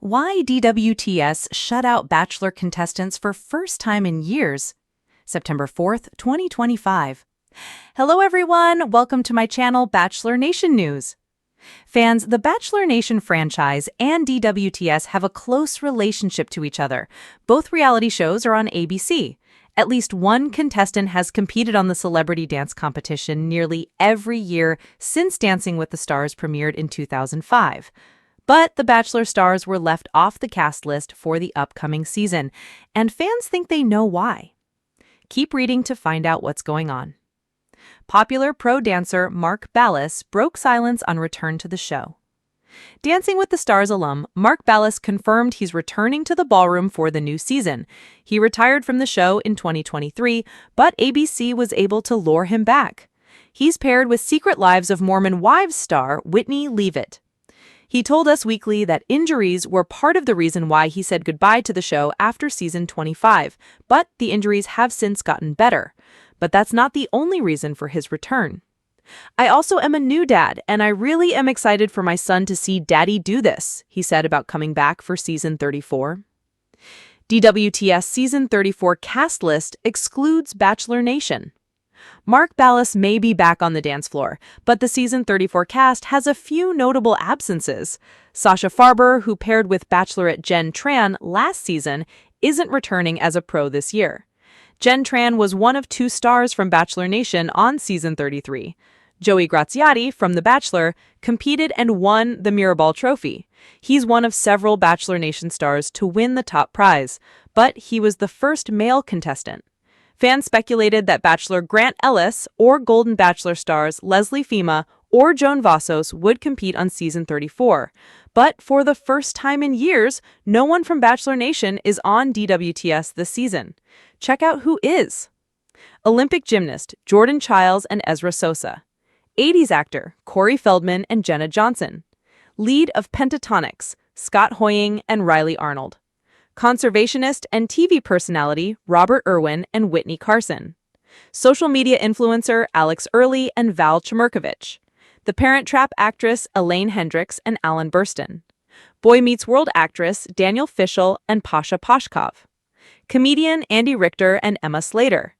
Why DWTS shut out Bachelor contestants for first time in years. September 4th, 2025. Hello everyone, welcome to my channel Bachelor Nation News. Fans, the Bachelor Nation franchise and DWTS have a close relationship to each other. Both reality shows are on ABC. At least one contestant has competed on the celebrity dance competition nearly every year since Dancing with the Stars premiered in 2005. But the Bachelor stars were left off the cast list for the upcoming season, and fans think they know why. Keep reading to find out what's going on. Popular pro dancer Mark Ballas broke silence on return to the show. Dancing with the Stars alum Mark Ballas confirmed he's returning to the ballroom for the new season. He retired from the show in 2023, but ABC was able to lure him back. He's paired with Secret Lives of Mormon Wives star Whitney Leavitt. He told Us Weekly that injuries were part of the reason why he said goodbye to the show after season 25, but the injuries have since gotten better. But that's not the only reason for his return. I also am a new dad, and I really am excited for my son to see Daddy do this, he said about coming back for season 34. DWTS season 34 cast list excludes Bachelor Nation. Mark Ballas may be back on the dance floor, but the season 34 cast has a few notable absences. Sasha Farber, who paired with Bachelorette Jen Tran last season, isn't returning as a pro this year. Jen Tran was one of two stars from Bachelor Nation on season 33. Joey Graziati, from The Bachelor, competed and won the Mirrorball Trophy. He's one of several Bachelor Nation stars to win the top prize, but he was the first male contestant. Fans speculated that Bachelor Grant Ellis or Golden Bachelor stars Leslie Fima or Joan Vassos would compete on season 34. But for the first time in years, no one from Bachelor Nation is on DWTS this season. Check out who is. Olympic gymnast Jordan Childs and Ezra Sosa. 80s actor Corey Feldman and Jenna Johnson. Lead of Pentatonics Scott Hoying and Riley Arnold. Conservationist and TV personality Robert Irwin and Whitney Carson. Social media influencer Alex Early and Val Chmerkovich. The Parent Trap actress Elaine Hendricks and Alan Burstyn. Boy Meets World actress Daniel Fishel and Pasha Pashkov. Comedian Andy Richter and Emma Slater.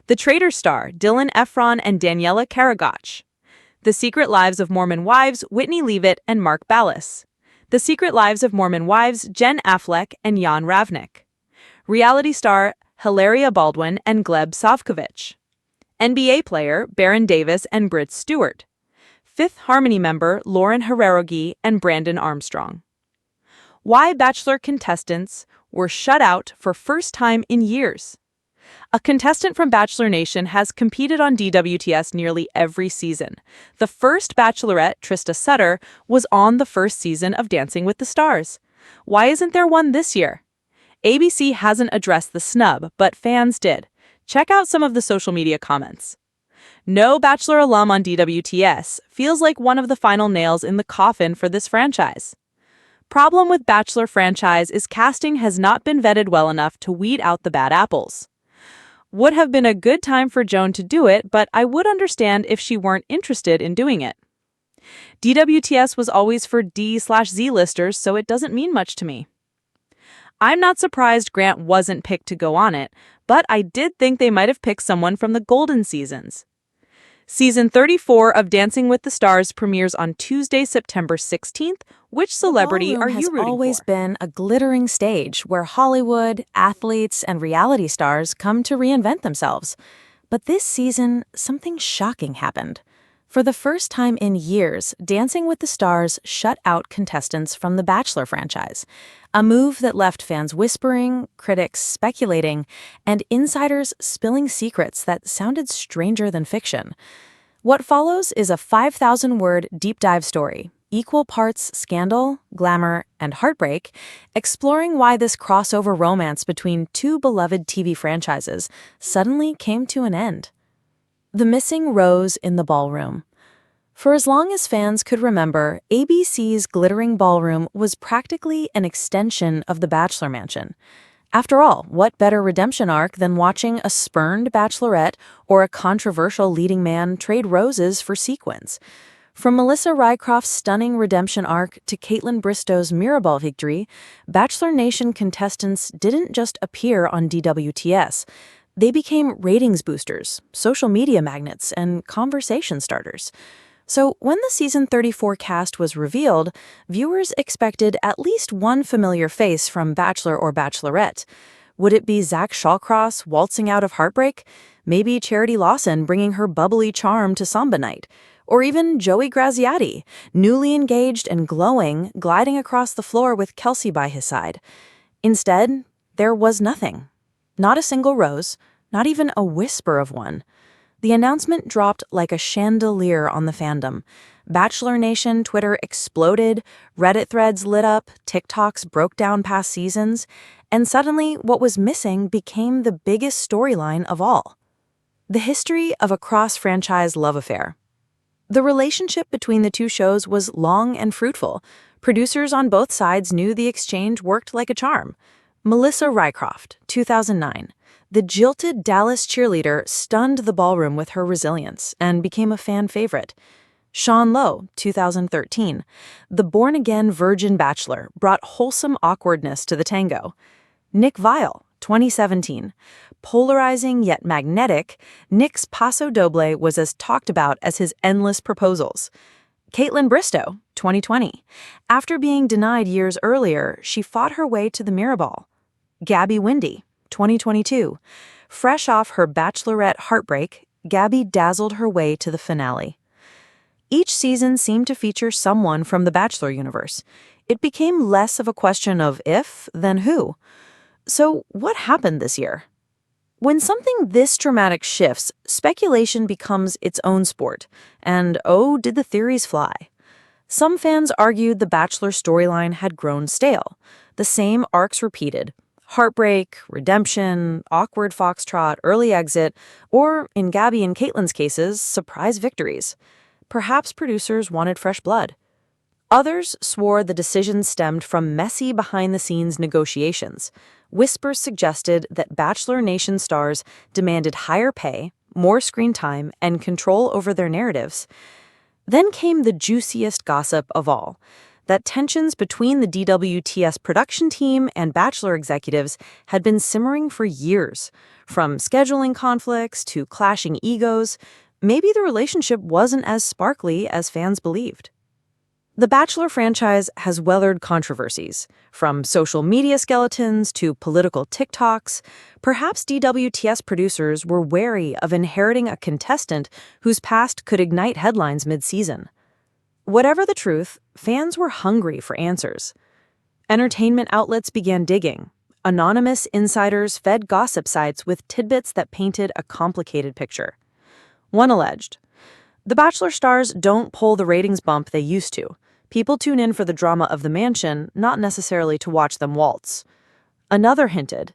The Traitor star Dylan Efron and Daniela Karagach. The Secret Lives of Mormon Wives Whitney Leavitt and Mark Ballas. The Secret Lives of Mormon Wives Jen Affleck and Jan Ravnik. Reality star Hilaria Baldwin and Gleb Savkovich. NBA player Baron Davis and Britt Stewart. Fifth Harmony member Lauren Herrerogi and Brandon Armstrong. Why Bachelor contestants were shut out for first time in years. A contestant from Bachelor Nation has competed on DWTS nearly every season. The first Bachelorette, Trista Sutter, was on the first season of Dancing with the Stars. Why isn't there one this year? ABC hasn't addressed the snub, but fans did. Check out some of the social media comments. No Bachelor alum on DWTS feels like one of the final nails in the coffin for this franchise. Problem with Bachelor franchise is casting has not been vetted well enough to weed out the bad apples. Would have been a good time for Joan to do it, but I would understand if she weren't interested in doing it. DWTS was always for D/Z listers, so it doesn't mean much to me. I'm not surprised Grant wasn't picked to go on it, but I did think they might have picked someone from the golden seasons. Season 34 of Dancing with the Stars premieres on Tuesday, September 16th. Which celebrity are you rooting for? Has always been a glittering stage where Hollywood, athletes, and reality stars come to reinvent themselves. But this season, something shocking happened. For the first time in years, Dancing with the Stars shut out contestants from the Bachelor franchise. A move that left fans whispering, critics speculating, and insiders spilling secrets that sounded stranger than fiction. What follows is a 5,000-word deep dive story, equal parts scandal, glamour, and heartbreak, exploring why this crossover romance between two beloved TV franchises suddenly came to an end. The missing rose in the ballroom. For as long as fans could remember, ABC's glittering ballroom was practically an extension of the Bachelor Mansion. After all, what better redemption arc than watching a spurned bachelorette or a controversial leading man trade roses for sequins? From Melissa Rycroft's stunning redemption arc to Caitlin Bristow's Mirrorball victory, Bachelor Nation contestants didn't just appear on DWTS. They became ratings boosters, social media magnets, and conversation starters. So when the season 34 cast was revealed, viewers expected at least one familiar face from Bachelor or Bachelorette. Would it be Zach Shawcross waltzing out of heartbreak? Maybe Charity Lawson bringing her bubbly charm to Samba night? Or even Joey Graziati, newly engaged and glowing, gliding across the floor with Kelsey by his side? Instead, there was nothing. Not a single rose, not even a whisper of one. The announcement dropped like a chandelier on the fandom. Bachelor Nation Twitter exploded, Reddit threads lit up, TikToks broke down past seasons, and suddenly what was missing became the biggest storyline of all. The history of a cross-franchise love affair. The relationship between the two shows was long and fruitful. Producers on both sides knew the exchange worked like a charm. Melissa Rycroft, 2009. The jilted Dallas cheerleader stunned the ballroom with her resilience and became a fan favorite. Sean Lowe, 2013. The born-again virgin bachelor brought wholesome awkwardness to the tango. Nick Viall, 2017. Polarizing yet magnetic, Nick's Paso Doble was as talked about as his endless proposals. Caitlin Bristow, 2020. After being denied years earlier, she fought her way to the Mirrorball. Gabby Windey, 2022. Fresh off her Bachelorette heartbreak, Gabby dazzled her way to the finale. Each season seemed to feature someone from the Bachelor universe. It became less of a question of if than who. So what happened this year? When something this dramatic shifts, speculation becomes its own sport. And oh, did the theories fly. Some fans argued the Bachelor storyline had grown stale. The same arcs repeated. Heartbreak, redemption, awkward foxtrot, early exit, or, in Gabby and Caitlin's cases, surprise victories. Perhaps producers wanted fresh blood. Others swore the decision stemmed from messy behind-the-scenes negotiations. Whispers suggested that Bachelor Nation stars demanded higher pay, more screen time, and control over their narratives. Then came the juiciest gossip of all, that tensions between the DWTS production team and Bachelor executives had been simmering for years. From scheduling conflicts to clashing egos, maybe the relationship wasn't as sparkly as fans believed. The Bachelor franchise has weathered controversies, from social media skeletons to political TikToks. Perhaps DWTS producers were wary of inheriting a contestant whose past could ignite headlines mid-season. Whatever the truth, fans were hungry for answers. Entertainment outlets began digging. Anonymous insiders fed gossip sites with tidbits that painted a complicated picture. One alleged, "The Bachelor stars don't pull the ratings bump they used to. People tune in for the drama of the mansion, not necessarily to watch them waltz." Another hinted,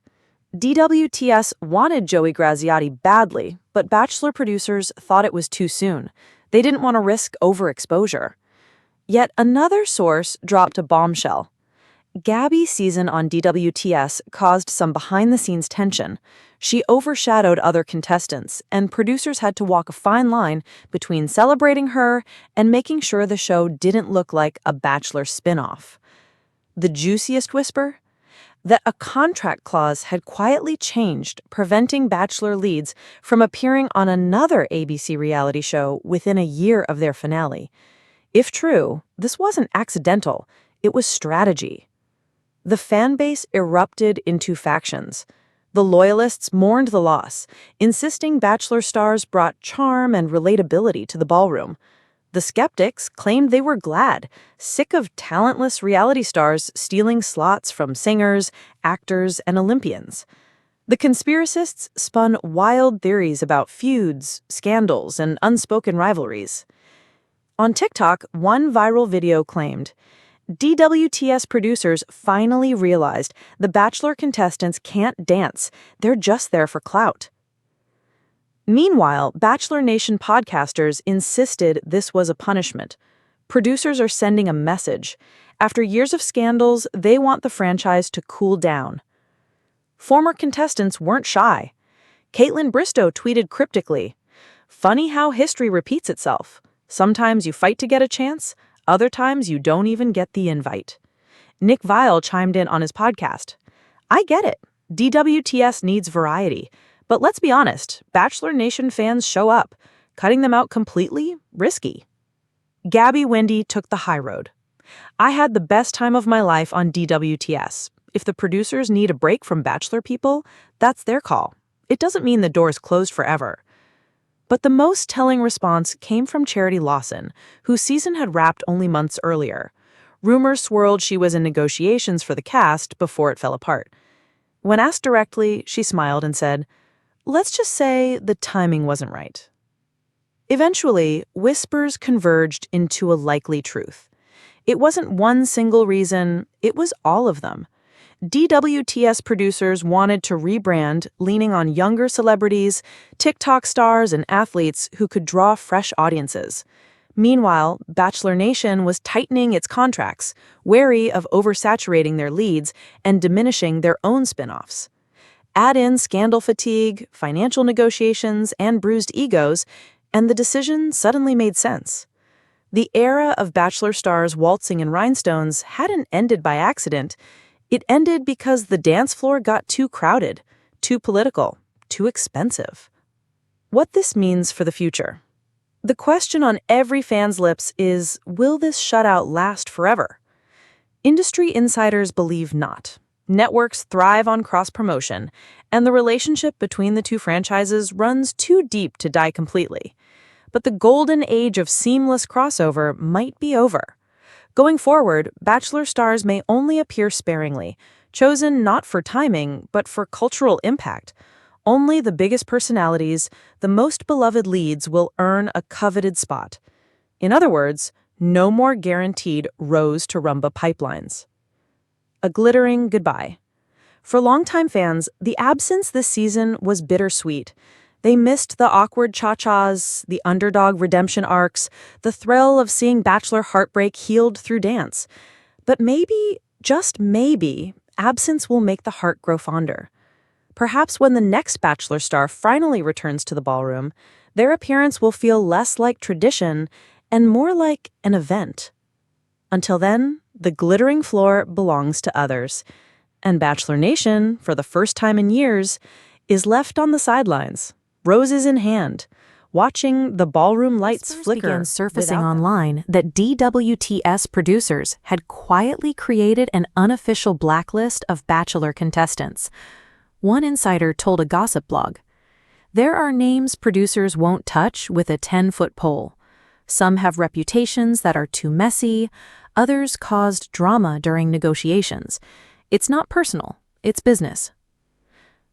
"DWTS wanted Joey Graziati badly, but Bachelor producers thought it was too soon. They didn't want to risk overexposure." Yet another source dropped a bombshell. Gabby's season on DWTS caused some behind-the-scenes tension. She overshadowed other contestants, and producers had to walk a fine line between celebrating her and making sure the show didn't look like a Bachelor spin-off. The juiciest whisper? That a contract clause had quietly changed, preventing Bachelor leads from appearing on another ABC reality show within a year of their finale. If true, this wasn't accidental, it was strategy. The fan base erupted into factions. The loyalists mourned the loss, insisting Bachelor stars brought charm and relatability to the ballroom. The skeptics claimed they were glad, sick of talentless reality stars stealing slots from singers, actors, and Olympians. The conspiracists spun wild theories about feuds, scandals, and unspoken rivalries. On TikTok, one viral video claimed, "DWTS producers finally realized the Bachelor contestants can't dance, they're just there for clout." Meanwhile, Bachelor Nation podcasters insisted this was a punishment. Producers are sending a message. After years of scandals, they want the franchise to cool down. Former contestants weren't shy. Caitlin Bristow tweeted cryptically, "Funny how history repeats itself. Sometimes you fight to get a chance, other times you don't even get the invite. Nick Viall chimed in on his podcast. I get it. DWTS needs variety. But let's be honest, Bachelor Nation fans show up. Cutting them out completely? Risky. Gabby Wendy took the high road. I had the best time of my life on DWTS. If the producers need a break from Bachelor people, that's their call. It doesn't mean the door's closed forever. But the most telling response came from Charity Lawson, whose season had wrapped only months earlier. Rumors swirled she was in negotiations for the cast before it fell apart. When asked directly, she smiled and said, "Let's just say the timing wasn't right." Eventually, whispers converged into a likely truth. It wasn't one single reason, it was all of them. DWTS producers wanted to rebrand, leaning on younger celebrities, TikTok stars, and athletes who could draw fresh audiences. Meanwhile, Bachelor Nation was tightening its contracts, wary of oversaturating their leads and diminishing their own spin-offs. Add in scandal fatigue, financial negotiations, and bruised egos, and the decision suddenly made sense. The era of Bachelor stars waltzing in rhinestones hadn't ended by accident. It ended because the dance floor got too crowded, too political, too expensive. What this means for the future. The question on every fan's lips is, will this shutout last forever? Industry insiders believe not. Networks thrive on cross-promotion, and the relationship between the two franchises runs too deep to die completely. But the golden age of seamless crossover might be over. Going forward, Bachelor stars may only appear sparingly, chosen not for timing, but for cultural impact. Only the biggest personalities, the most beloved leads will earn a coveted spot. In other words, no more guaranteed Rose to Rumba pipelines. A glittering goodbye. For longtime fans, the absence this season was bittersweet. They missed the awkward cha-chas, the underdog redemption arcs, the thrill of seeing Bachelor heartbreak healed through dance. But maybe, just maybe, absence will make the heart grow fonder. Perhaps when the next Bachelor star finally returns to the ballroom, their appearance will feel less like tradition and more like an event. Until then, the glittering floor belongs to others, and Bachelor Nation, for the first time in years, is left on the sidelines, roses in hand, watching the ballroom lights flicker. Began surfacing online that DWTS producers had quietly created an unofficial blacklist of Bachelor contestants. One insider told a gossip blog, "There are names producers won't touch with a 10-foot pole. Some have reputations that are too messy, others caused drama during negotiations. It's not personal, it's business."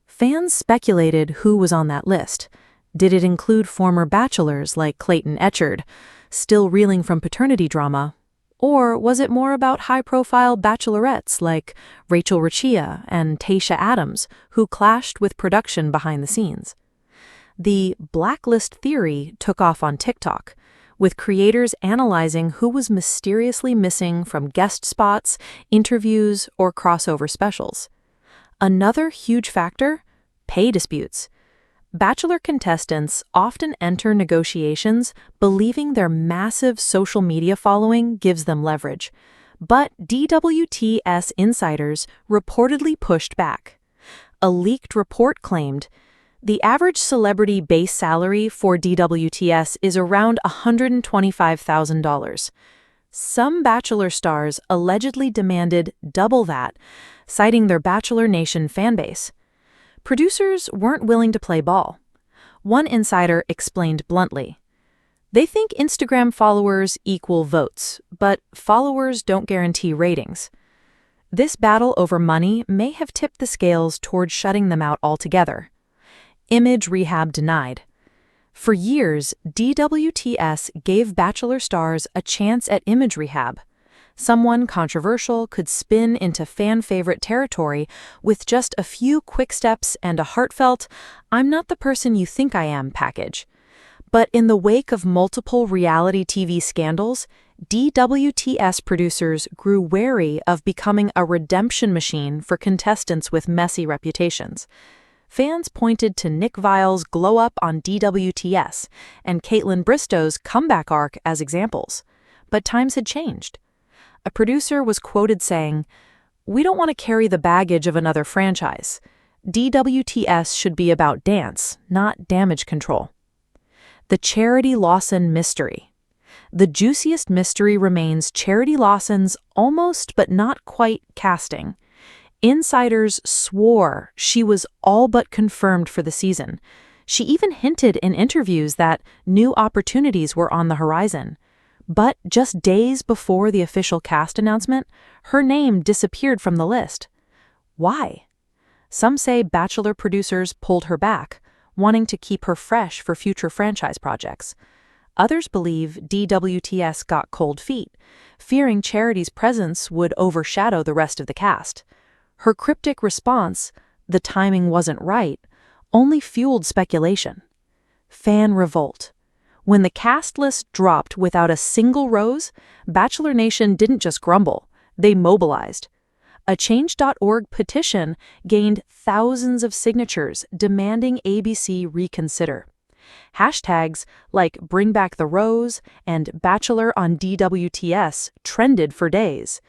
Fans speculated who was on that list. Did it include former bachelors like Clayton Etchard, still reeling from paternity drama? Or was it more about high-profile bachelorettes like Rachel Riccia and Tayshia Adams, who clashed with production behind the scenes? The blacklist theory took off on TikTok, with creators analyzing who was mysteriously missing from guest spots, interviews, or crossover specials. Another huge factor? Pay disputes. Bachelor contestants often enter negotiations believing their massive social media following gives them leverage. But DWTS insiders reportedly pushed back. A leaked report claimed, the average celebrity base salary for DWTS is around $125,000. Some Bachelor stars allegedly demanded double that, citing their Bachelor Nation fanbase. Producers weren't willing to play ball. One insider explained bluntly, "They think Instagram followers equal votes, but followers don't guarantee ratings." This battle over money may have tipped the scales toward shutting them out altogether. Image rehab denied. For years, DWTS gave Bachelor stars a chance at image rehab. Someone controversial could spin into fan-favorite territory with just a few quick steps and a heartfelt, "I'm not the person you think I am" package. But in the wake of multiple reality TV scandals, DWTS producers grew wary of becoming a redemption machine for contestants with messy reputations. Fans pointed to Nick Viall's glow-up on DWTS and Caitlin Bristow's comeback arc as examples. But times had changed. A producer was quoted saying, "We don't want to carry the baggage of another franchise. DWTS should be about dance, not damage control." The Charity Lawson mystery. The juiciest mystery remains Charity Lawson's almost but not quite casting. Insiders swore she was all but confirmed for the season. She even hinted in interviews that new opportunities were on the horizon. But just days before the official cast announcement, her name disappeared from the list. Why? Some say Bachelor producers pulled her back, wanting to keep her fresh for future franchise projects. Others believe DWTS got cold feet, fearing Charity's presence would overshadow the rest of the cast. Her cryptic response, "The timing wasn't right," only fueled speculation. Fan revolt. When the cast list dropped without a single rose, Bachelor Nation didn't just grumble, they mobilized. A Change.org petition gained thousands of signatures demanding ABC reconsider. Hashtags like Bring Back the Rose and Bachelor on DWTS trended for days.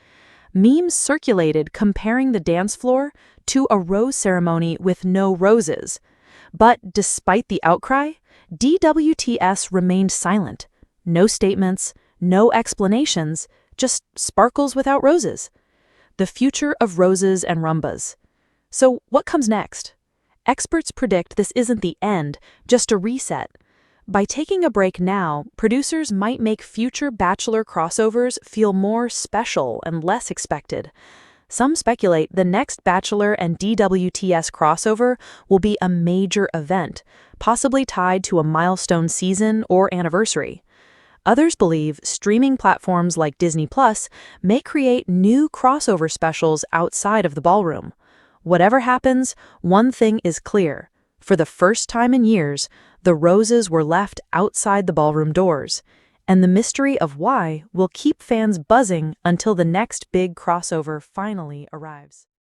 Memes circulated comparing the dance floor to a rose ceremony with no roses. But despite the outcry, DWTS remained silent. No statements, no explanations, just sparkles without roses. The future of roses and rumbas. So what comes next? Experts predict this isn't the end, just a reset. By taking a break now, producers might make future Bachelor crossovers feel more special and less expected. Some speculate the next Bachelor and DWTS crossover will be a major event, possibly tied to a milestone season or anniversary. Others believe streaming platforms like Disney Plus may create new crossover specials outside of the ballroom. Whatever happens, one thing is clear. For the first time in years, the roses were left outside the ballroom doors, and the mystery of why will keep fans buzzing until the next big crossover finally arrives.